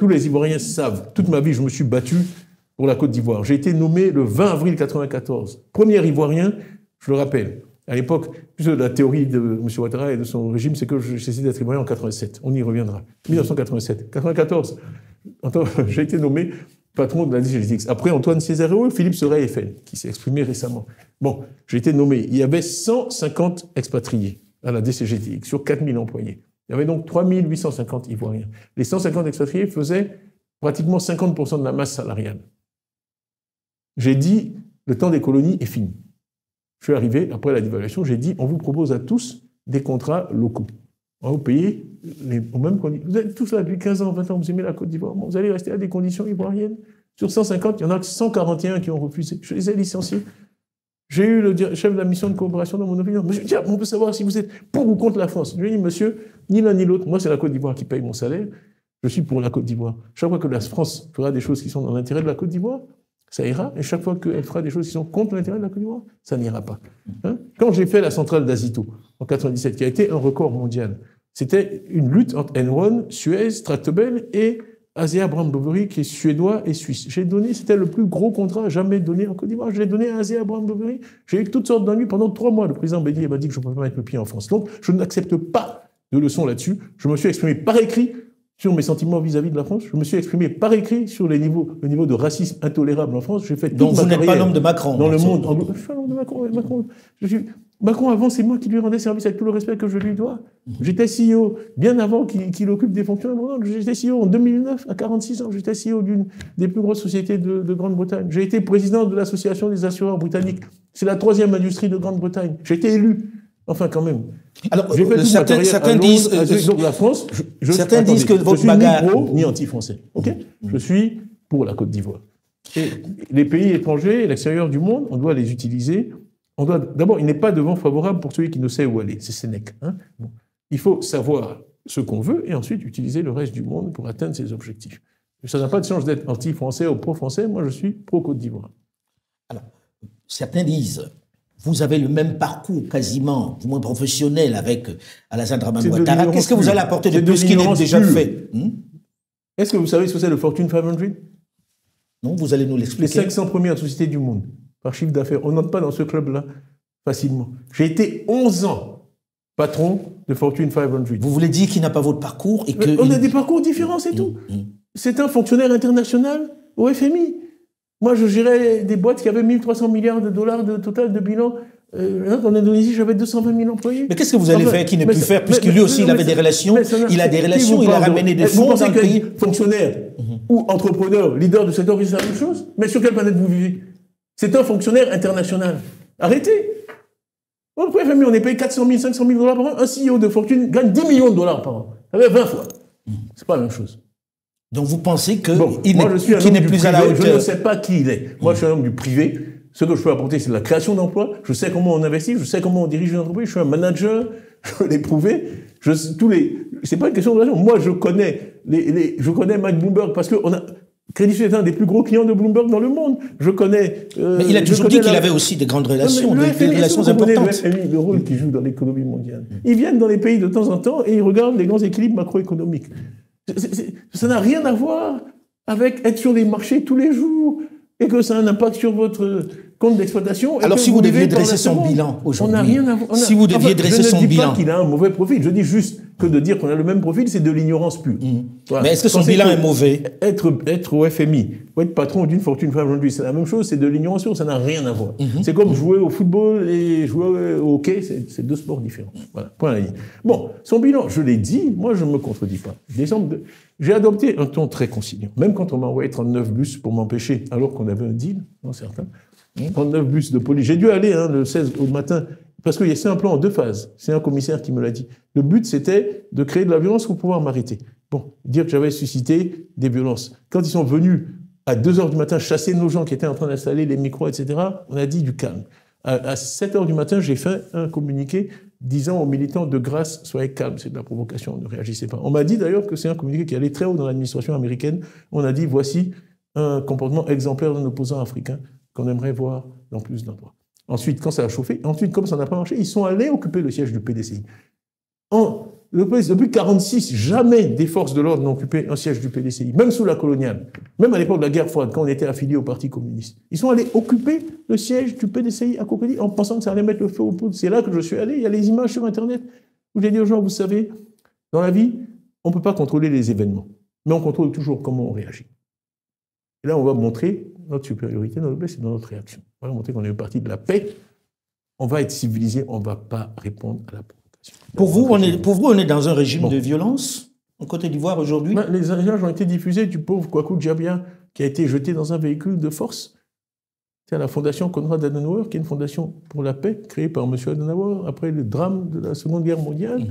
tous les Ivoiriens savent, toute ma vie, je me suis battu pour la Côte d'Ivoire. J'ai été nommé le 20 avril 1994. Premier Ivoirien, je le rappelle. À l'époque, la théorie de M. Ouattara et de son régime, c'est que j'ai cessé d'être Ivoirien en 87. On y reviendra. 1987. 94, j'ai été nommé patron de la DGTX. Après Antoine Césaréo, Philippe Sorel-Eiffel, qui s'est exprimé récemment. Bon, j'ai été nommé. Il y avait 150 expatriés à la DCGTX sur 4000 employés. Il y avait donc 3850 Ivoiriens. Les 150 expatriés faisaient pratiquement 50% de la masse salariale. J'ai dit, le temps des colonies est fini. Je suis arrivé, après la dévaluation, j'ai dit, on vous propose à tous des contrats locaux. On va vous payer aux mêmes conditions. Vous êtes tous là depuis 15 ans, 20 ans, vous aimez la Côte d'Ivoire. Bon, vous allez rester à des conditions ivoiriennes. Sur 150, il y en a que 141 qui ont refusé. Je les ai licenciés. J'ai eu le chef de la mission de coopération dans mon opinion. Monsieur, tiens, on peut savoir si vous êtes pour ou contre la France. Je lui ai dit, monsieur, ni l'un ni l'autre. Moi, c'est la Côte d'Ivoire qui paye mon salaire. Je suis pour la Côte d'Ivoire. Chaque fois que la France fera des choses qui sont dans l'intérêt de la Côte d'Ivoire, ça ira. Et chaque fois qu'elle fera des choses qui sont contre l'intérêt de la Côte d'Ivoire, ça n'ira pas. Hein? Quand j'ai fait la centrale d'Azito, en 97, qui a été un record mondial, c'était une lutte entre Enron, Suez, Tractebel et Asea Brown Boveri, qui est suédois et suisse. J'ai donné, c'était le plus gros contrat jamais donné en Côte d'Ivoire. Je l'ai donné à Asea Brown Boveri. J'ai eu toutes sortes d'ennuis pendant 3 mois. Le président Bédier m'a dit que je ne pouvais pas mettre le pied en France. Donc, je n'accepte pas de leçons là-dessus. Je me suis exprimé par écrit sur mes sentiments vis-à-vis de la France. Je me suis exprimé par écrit sur le niveau de racisme intolérable en France. J'ai fait toute Donc, ma vous n'êtes pas l'homme de Macron. Dans le monde. Je suis un homme de Macron. Macron, avant, c'est moi qui lui rendais service avec tout le respect que je lui dois. J'étais CEO, bien avant qu'il occupe des fonctions importantes. J'étais CEO en 2009, à 46 ans. J'étais CEO d'une des plus grosses sociétés de Grande-Bretagne. J'ai été président de l'association des assureurs britanniques. C'est la 3e industrie de Grande-Bretagne. J'ai été élu. Enfin, quand même. Alors, certains disent... donc, la France, certains disent que votre bagarre... Je suis ni pro, ni anti-français. OK ? Je suis pour la Côte d'Ivoire. Et les pays étrangers, l'extérieur du monde, on doit les utiliser. D'abord, il n'est pas de vent favorable pour celui qui ne sait où aller. C'est Sénèque. Hein, bon. Il faut savoir ce qu'on veut et ensuite utiliser le reste du monde pour atteindre ses objectifs. Ça n'a pas de sens d'être anti-français ou pro-français. Moi, je suis pro-Côte d'Ivoire. Alors, certains disent, vous avez le même parcours quasiment, du moins professionnel, avec Alassane Dramane Ouattara. Qu'est-ce que vous allez apporter de plus qu'il n'est déjà fait? Est-ce que vous savez ce que c'est le Fortune 500? Non, vous allez nous l'expliquer. Les 500 premières sociétés du monde, par chiffre d'affaires. On n'entre pas dans ce club-là facilement. J'ai été 11 ans patron de Fortune 500. Vous voulez dire qu'il n'a pas votre parcours et que... On a des parcours différents, c'est tout. C'est un fonctionnaire international au FMI. Moi, je gérais des boîtes qui avaient 1300 milliards de dollars de total de bilan. En Indonésie, j'avais 220 000 employés. Mais qu'est-ce que vous allez faire qu'il n'ait pu faire, puisque lui aussi, il avait des relations, il a des relations, il a ramené des fonds dans le pays. Fonctionnaire ou entrepreneur, leader de secteur, c'est la même chose. Mais sur quelle planète vous vivez? C'est un fonctionnaire international. Arrêtez. Au FMI, on est payé 400 000, 500 000 dollars par an. Un CEO de fortune gagne 10 millions de dollars par an. Ça fait 20 fois. C'est pas la même chose. Donc vous pensez qu'il n'est plus à la hauteur? Je ne sais pas qui il est. Moi, je suis un homme du privé. Ce que je peux apporter, c'est de la création d'emplois. Je sais comment on investit, je sais comment on dirige une entreprise. Je suis un manager, je l'ai prouvé. C'est pas une question de relation. Moi, je connais Mike Bloomberg parce que Crédit Suisse est un des plus gros clients de Bloomberg dans le monde. Je connais... mais il a toujours dit qu'il avait aussi des grandes relations, des relations importantes. Le rôle qu'il joue dans l'économie mondiale. Ils viennent dans les pays de temps en temps et ils regardent les grands équilibres macroéconomiques. Ça n'a rien à voir avec être sur les marchés tous les jours et que ça a un impact sur votre compte d'exploitation. Alors si vous deviez dresser son bilan aujourd'hui, si vous deviez dresser son bilan... Je ne dis pas qu'il a un mauvais profil, je dis juste que de dire qu'on a le même profil, c'est de l'ignorance pure. Voilà. Mais est-ce que son bilan est mauvais? Être au FMI, ou être patron d'une Fortune 500, c'est la même chose, c'est de l'ignorance pure, ça n'a rien à voir. C'est comme jouer au football et jouer au hockey, c'est deux sports différents. Voilà, point à la ligne. Bon, son bilan, je l'ai dit, moi je ne me contredis pas. J'ai adopté un ton très conciliant, même quand on m'a envoyé 39 bus pour m'empêcher, alors qu'on avait un deal, non certains, 39 bus de police. J'ai dû aller le 16 au matin, parce que c'est un plan en 2 phases. C'est un commissaire qui me l'a dit. Le but, c'était de créer de la violence pour pouvoir m'arrêter. Bon, dire que j'avais suscité des violences. Quand ils sont venus à 2h du matin chasser nos gens qui étaient en train d'installer les micros, etc., on a dit du calme. À 7h du matin, j'ai fait un communiqué disant aux militants de grâce, soyez calmes, c'est de la provocation, ne réagissez pas. On m'a dit d'ailleurs que c'est un communiqué qui allait très haut dans l'administration américaine. On a dit, voici un comportement exemplaire d'un opposant africain qu'on aimerait voir dans plus d'endroits. Ensuite, quand ça a chauffé, comme ça n'a pas marché, ils sont allés occuper le siège du PDCI. En Depuis 1946, jamais des forces de l'ordre n'ont occupé un siège du PDCI, même sous la coloniale, même à l'époque de la guerre froide, quand on était affilié au Parti communiste. Ils sont allés occuper le siège du PDCI à Cocody en pensant que ça allait mettre le feu aux poudres. C'est là que je suis allé, il y a les images sur Internet où j'ai dit aux gens, vous savez, dans la vie, on ne peut pas contrôler les événements, mais on contrôle toujours comment on réagit. Et là, on va montrer notre supériorité, notre noblesse, c'est dans notre réaction. On va montrer qu'on est le parti de la paix, on va être civilisé, on ne va pas répondre à la provocation. Pour vous, on est dans un régime de violence en Côte d'Ivoire aujourd'hui? Les images ont été diffusées du pauvre Kwaku Djabia qui a été jeté dans un véhicule de force. C'est à la fondation Konrad Adenauer, qui est une fondation pour la paix, créée par M. Adenauer après le drame de la Seconde Guerre mondiale,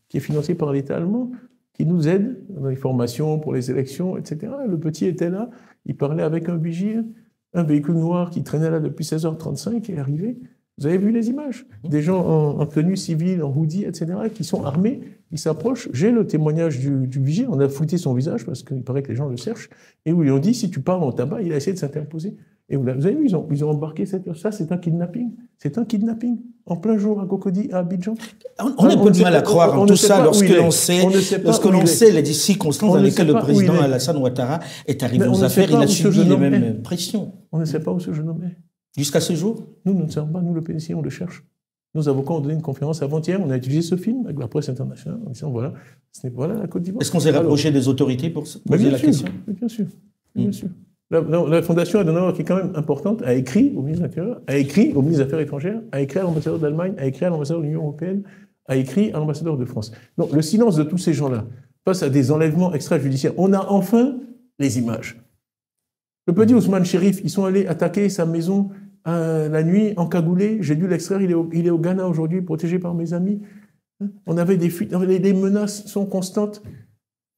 qui est financée par l'État allemand, qui nous aide dans les formations pour les élections, etc. Le petit était là, il parlait avec un vigile, un véhicule noir qui traînait là depuis 16h35 est arrivé. Vous avez vu les images? Des gens en tenue civile, en hoodie, etc., qui sont armés, ils s'approchent. J'ai le témoignage du vigile, on a flouté son visage parce qu'il paraît que les gens le cherchent, et où ils lui ont dit, si tu parles en tabac, il a essayé de s'interposer. Et vous avez vu, ils ont embarqué ça, c'est un kidnapping. C'est un kidnapping, en plein jour à Cocody, à Abidjan. On a un peu de mal à croire en tout ça lorsque l'on sait les circonstances dans lesquelles le président Alassane Ouattara est arrivé aux affaires, il a subi les mêmes pressions. On ne sait pas où ce jeune homme est. Jusqu'à ce jour? Nous ne savons pas, nous le PDCI, on le cherche. Nos avocats ont donné une conférence avant-hier, on a utilisé ce film avec la presse internationale en disant voilà, voilà la Côte d'Ivoire. Est-ce qu'on s'est rapproché des autorités pour se poser la question? Bien sûr, bien sûr. La Fondation Adenauer, qui est quand même importante, a écrit au ministre de l'Intérieur, a écrit au ministre des Affaires étrangères, a écrit à l'ambassadeur d'Allemagne, a écrit à l'ambassadeur de l'Union européenne, a écrit à l'ambassadeur de France. Donc le silence de tous ces gens-là face à des enlèvements extrajudiciaires, on a enfin les images. Le petit Ousmane Chérif, ils sont allés attaquer sa maison la nuit, encagoulé. J'ai dû l'extraire, il est au Ghana aujourd'hui, protégé par mes amis. On avait des fuites, les menaces sont constantes.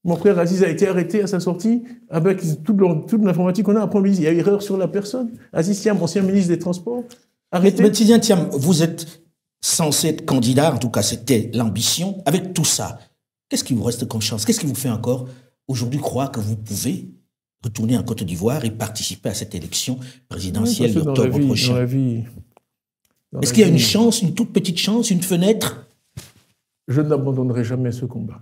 Mon frère Aziz a été arrêté à sa sortie avec toute l'informatique qu'on a. Après, on lui dit, il y a erreur sur la personne. Aziz Thiam, ancien ministre des Transports, arrêté. Mais Tidjane Thiam, vous êtes censé être candidat, en tout cas c'était l'ambition. Avec tout ça, qu'est-ce qui vous reste comme chance? Qu'est-ce qui vous fait encore aujourd'hui croire que vous pouvez retourner en Côte d'Ivoire et participer à cette élection présidentielle d'octobre prochain? Est-ce qu'il y a une chance, une toute petite chance, une fenêtre? Je n'abandonnerai jamais ce combat.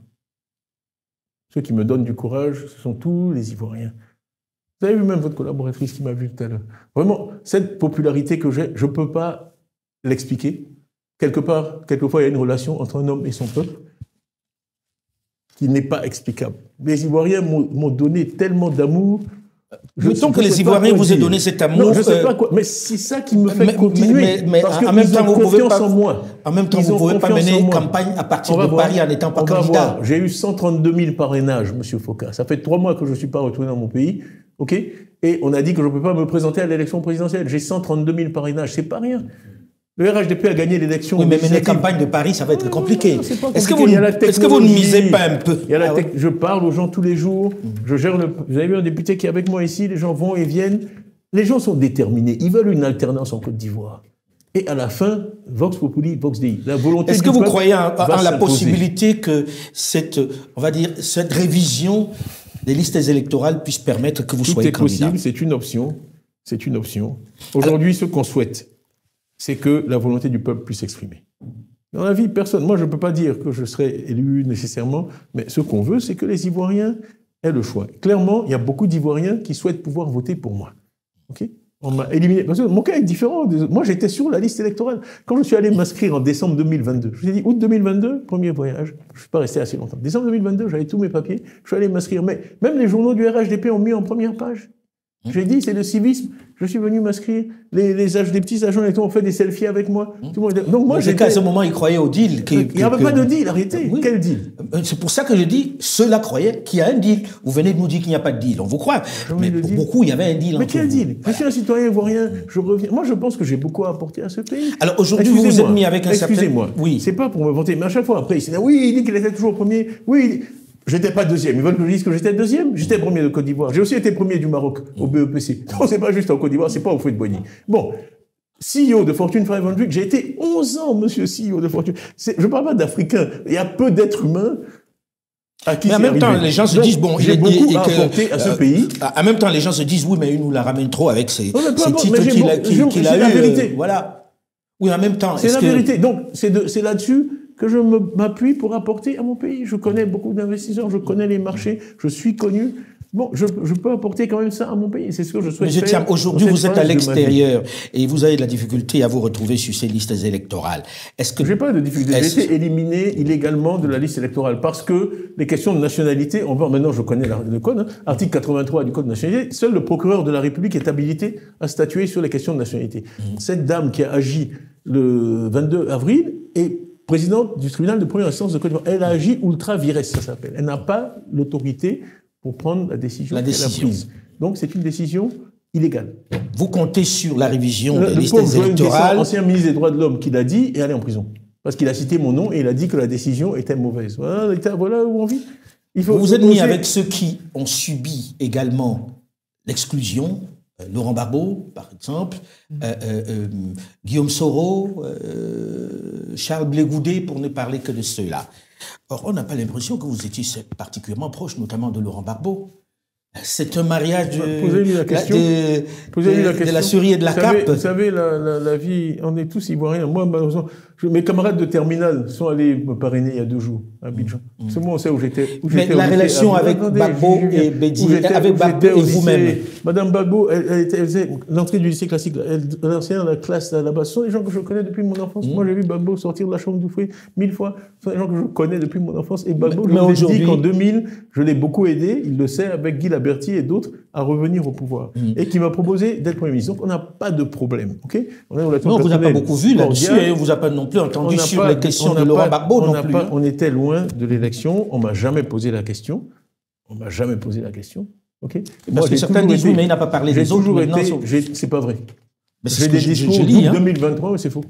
Ceux qui me donnent du courage, ce sont tous les Ivoiriens. Vous avez vu même votre collaboratrice qui m'a vu tout à l'heure. Vraiment, cette popularité que j'ai, je ne peux pas l'expliquer. Quelquefois, il y a une relation entre un homme et son peuple qui n'est pas explicable. Les Ivoiriens m'ont donné tellement d'amour. Mettons que les Ivoiriens vous aient donné cet amour. Non, je ne sais pas quoi, mais c'est ça qui me fait continuer. Mais parce en même temps, vous pouvez pas, en moi. En même temps, vous ne pouvez pas mener campagne à partir de Paris en n'étant pas candidat. J'ai eu 132 000 parrainages, M. Foka. Ça fait 3 mois que je ne suis pas retourné dans mon pays. OK ? Et on a dit que je ne peux pas me présenter à l'élection présidentielle. J'ai 132 000 parrainages. C'est pas rien. Le RHDP a gagné l'élection. Oui, mais mener campagne de Paris, ça va être compliqué. Est-ce que vous ne misez pas un peu? Je parle aux gens tous les jours. Je gère vous avez vu un député qui est avec moi ici. Les gens vont et viennent. Les gens sont déterminés. Ils veulent une alternance en Côte d'Ivoire. Et à la fin, Vox Populi, Vox Dei. La volonté. Est-ce que vous croyez en la possibilité que cette révision des listes électorales puisse permettre que vous soyez candidat? Tout est possible. C'est une option. C'est une option. Aujourd'hui, ce qu'on souhaite, c'est que la volonté du peuple puisse s'exprimer. Dans la vie, personne, moi je ne peux pas dire que je serai élu nécessairement, mais ce qu'on veut, c'est que les Ivoiriens aient le choix. Clairement, il y a beaucoup d'Ivoiriens qui souhaitent pouvoir voter pour moi. Okay ? On m'a éliminé. Parce que mon cas est différent. Moi, j'étais sur la liste électorale. Quand je suis allé m'inscrire en décembre 2022, je vous ai dit, août 2022, premier voyage, je ne suis pas resté assez longtemps. Décembre 2022, j'avais tous mes papiers, je suis allé m'inscrire. Mais même les journaux du RHDP ont mis en première page. J'ai dit, c'est le civisme. Je suis venu m'inscrire. Les petits agents ont fait des selfies avec moi. Tout le monde... Donc moi, à ce moment, ils croyaient au deal. Il n'y avait pas de deal, arrêtez. Oui. Quel deal? C'est pour ça que je dis, ceux-là croyaient qu'il y a un deal. Vous venez de nous dire qu'il n'y a pas de deal. On vous croit. Mais pour beaucoup, il y avait un deal. Mais quel deal? Je suis un citoyen ivoirien. Je reviens. Moi, je pense que j'ai beaucoup à apporter à ce pays. Alors aujourd'hui, vous vous êtes mis avec un certain... Excusez-moi. Oui. C'est pas pour me vanter. Mais à chaque fois, après, il s'est dit, oui, il dit qu'il était toujours premier. Oui, j'étais pas deuxième. Ils veulent que je dise que j'étais deuxième. J'étais premier de Côte d'Ivoire. J'ai aussi été premier du Maroc au BEPC. Donc c'est pas juste en Côte d'Ivoire, c'est pas au Fouet de Boigny. Bon. CEO de Fortune 500, j'ai été 11 ans, monsieur CEO de Fortune. Je parle pas d'Africains. Il y a peu d'êtres humains à qui c'est arrivé. Mais en même temps, les gens se disent, bon, j'ai beaucoup à apporter à ce pays. En même temps, les gens se disent, oui, mais il nous la ramène trop avec ces titres qu'il a eu. Voilà. Oui, en même temps. C'est la vérité. Donc, c'est là-dessus que je m'appuie pour apporter à mon pays. Je connais beaucoup d'investisseurs, je connais les marchés, je suis connu. Bon, je peux apporter quand même ça à mon pays. C'est ce que je souhaite faire. Monsieur Thiam, aujourd'hui, vous êtes à l'extérieur et vous avez de la difficulté à vous retrouver sur ces listes électorales. Est-ce que... J'ai pas de difficulté. J'ai été éliminé illégalement de la liste électorale parce que les questions de nationalité, maintenant je connais le code, hein, article 83 du code de nationalité, seul le procureur de la République est habilité à statuer sur les questions de nationalité. Cette dame qui a agi le 22 avril est présidente du tribunal de première instance de Côte d'Ivoire. Elle a agi ultra vires, ça s'appelle. Elle n'a pas l'autorité pour prendre la décision qu'elle a prise. Donc c'est une décision illégale. Vous comptez sur la révision des listes électorales. Ancien ministre des Droits de l'Homme qui l'a dit et allé en prison. Parce qu'il a cité mon nom et il a dit que la décision était mauvaise. Voilà où on vit. Vous êtes mis avec ceux qui ont subi également l'exclusion. Laurent Gbagbo, par exemple, Guillaume Soro, Charles Blé Goudé, pour ne parler que de ceux-là. Or, on n'a pas l'impression que vous étiez particulièrement proche, notamment de Laurent Gbagbo. C'est un mariage de la souris et de la carpe. Vous savez, la vie, on est tous ivoiriens. Moi, malheureusement, mes camarades de terminale sont allés me parrainer il y a 2 jours à Abidjan. C'est moi, on sait où j'étais. Mais la relation avec Gbagbo et Bédi, avec Gbagbo et vous-même. Madame Gbagbo, elle faisait l'entrée du lycée classique. Elle enseignait la classe là-bas. Ce sont des gens que je connais depuis mon enfance. Moi, j'ai vu Gbagbo sortir de la chambre d'Oufoué 1000 fois. Ce sont des gens que je connais depuis mon enfance. Et Gbagbo, je vous ai dit qu'en 2000, je l'ai beaucoup aidé, il le sait, avec Guy Laberty et d'autres, à revenir au pouvoir. Et qui m'a proposé d'être Premier ministre. Donc, on n'a pas de problème. Okay, non, on vous a pas beaucoup vu là-dessus, et on vous a pas non plus entendu sur les questions de Laurent Gbagbo non plus. On était loin de l'élection, on m'a jamais posé la question. Okay. Parce que certains disent oui, mais il n'a pas parlé des autres. C'est pas vrai. J'ai des discours en août 2023, mais c'est faux.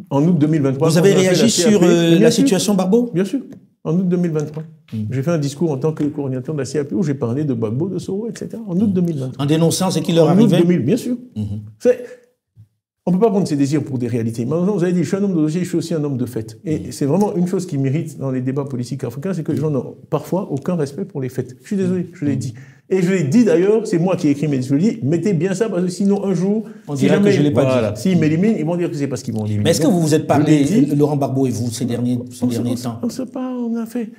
En août 2023. Vous avez réagi sur la situation Gbagbo? Bien sûr. En août 2023. J'ai fait un discours en tant que coordinateur de la CAP où j'ai parlé de Gbagbo, de Soro, etc. En août 2023. En dénonçant ce qui leur arrivait? En août 2000, bien sûr. On ne peut pas prendre ses désirs pour des réalités. Maintenant, vous avez dit, je suis un homme de dossier, je suis aussi un homme de fait. Et c'est vraiment une chose qui m'irrite dans les débats politiques africains, c'est que les gens n'ont parfois aucun respect pour les faits. Je suis désolé, je l'ai dit. Et je l'ai dit d'ailleurs, c'est moi qui ai écrit mes discours, je dis, mettez bien ça, parce que sinon, un jour, on dirait que je ne l'ai pas dit. S'ils m'éliminent, ils vont dire que c'est parce qu'ils m'ont éliminé. Mais est-ce que vous vous êtes parlé, Laurent Gbagbo et vous, ces derniers temps? On ne sait pas, on a fait...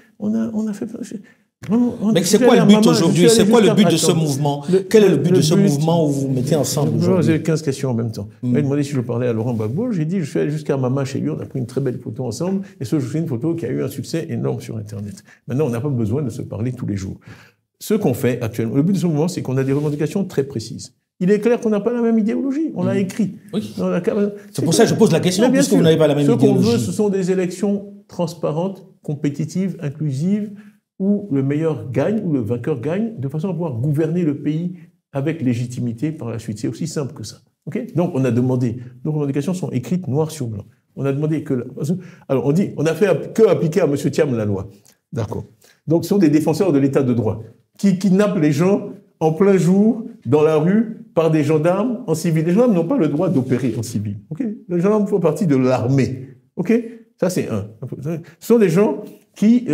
Mais c'est quoi le but aujourd'hui? C'est quoi le but de ce mouvement? Quel est le but de ce mouvement où vous vous mettez ensemble aujourd'hui? J'ai 15 questions en même temps. Il m'a demandé si je parlais à Laurent Gbagbo. J'ai dit, je suis allé jusqu'à Mama chez lui, on a pris une très belle photo ensemble. Et je fais une photo qui a eu un succès énorme sur Internet. Maintenant, on n'a pas besoin de se parler tous les jours. Ce qu'on fait actuellement, le but de ce mouvement, c'est qu'on a des revendications très précises. Il est clair qu'on n'a pas la même idéologie. On l'a écrit. Oui. C'est pour ça que je pose la question, puisque vous n'avez pas la même idéologie. Ce qu'on veut, ce sont des élections transparentes, compétitives, inclusives, où le meilleur gagne, où le vainqueur gagne, de façon à pouvoir gouverner le pays avec légitimité par la suite. C'est aussi simple que ça. Okay, donc, on a demandé, nos revendications sont écrites noir sur blanc. On a demandé que... Alors, on dit, on n'a fait que appliquer à M. Thiam la loi. D'accord. Donc, ce sont des défenseurs de l'état de droit qui kidnappent les gens en plein jour, dans la rue, par des gendarmes en civil. Les gendarmes n'ont pas le droit d'opérer en civil. Okay, les gendarmes font partie de l'armée. Okay, ça, c'est un. Ce sont des gens qui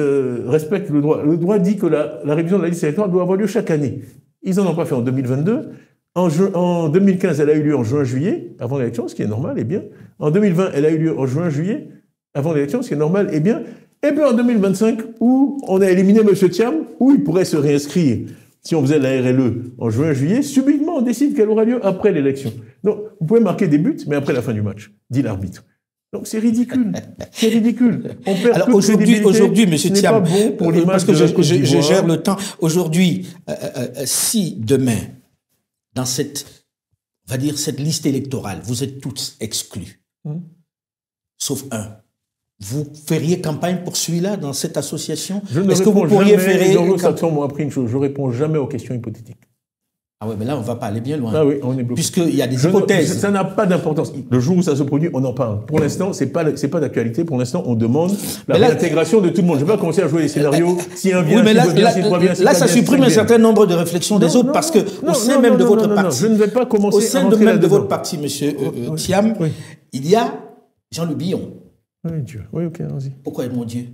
respectent le droit. Le droit dit que la révision de la liste électorale doit avoir lieu chaque année. Ils n'en ont pas fait en 2022. En 2015, elle a eu lieu en juin-juillet, avant l'élection, ce qui est normal et bien. En 2020, elle a eu lieu en juin-juillet, avant l'élection, ce qui est normal et bien. Et puis en 2025, où on a éliminé M. Thiam, où il pourrait se réinscrire. Si on faisait la RLE en juin-juillet, subitement, on décide qu'elle aura lieu après l'élection. Donc, vous pouvez marquer des buts, mais après la fin du match, dit l'arbitre. Donc c'est ridicule, c'est ridicule. On perd. Alors aujourd'hui, Monsieur Thiam, bon parce que je gère le temps. Aujourd'hui, si demain, dans cette, on va dire cette liste électorale, vous êtes tous exclus, sauf un, vous feriez campagne pour celui-là dans cette association? Est-ce que vous pourriez faire? Les anglo-saxons m'ont appris une chose, je réponds jamais aux questions hypothétiques. Ah oui, mais là, on ne va pas aller bien loin. Ah oui, on est bloqué. Puisqu'il y a des hypothèses. Ça n'a pas d'importance. Le jour où ça se produit, on en parle. Pour l'instant, c'est pas d'actualité. Pour l'instant, on demande la réintégration de tout le monde. Je ne vais pas commencer à jouer les scénarios. Si un vient, si deux vient, si trois vient, là, ça supprime un certain nombre de réflexions des autres, parce que au sein même de votre parti, je ne vais pas commencer au sein même de votre parti, Monsieur Thiam, il y a Jean Le Bihan. Oui, Dieu. Oui, ok, allons-y. Pourquoi est mon Dieu?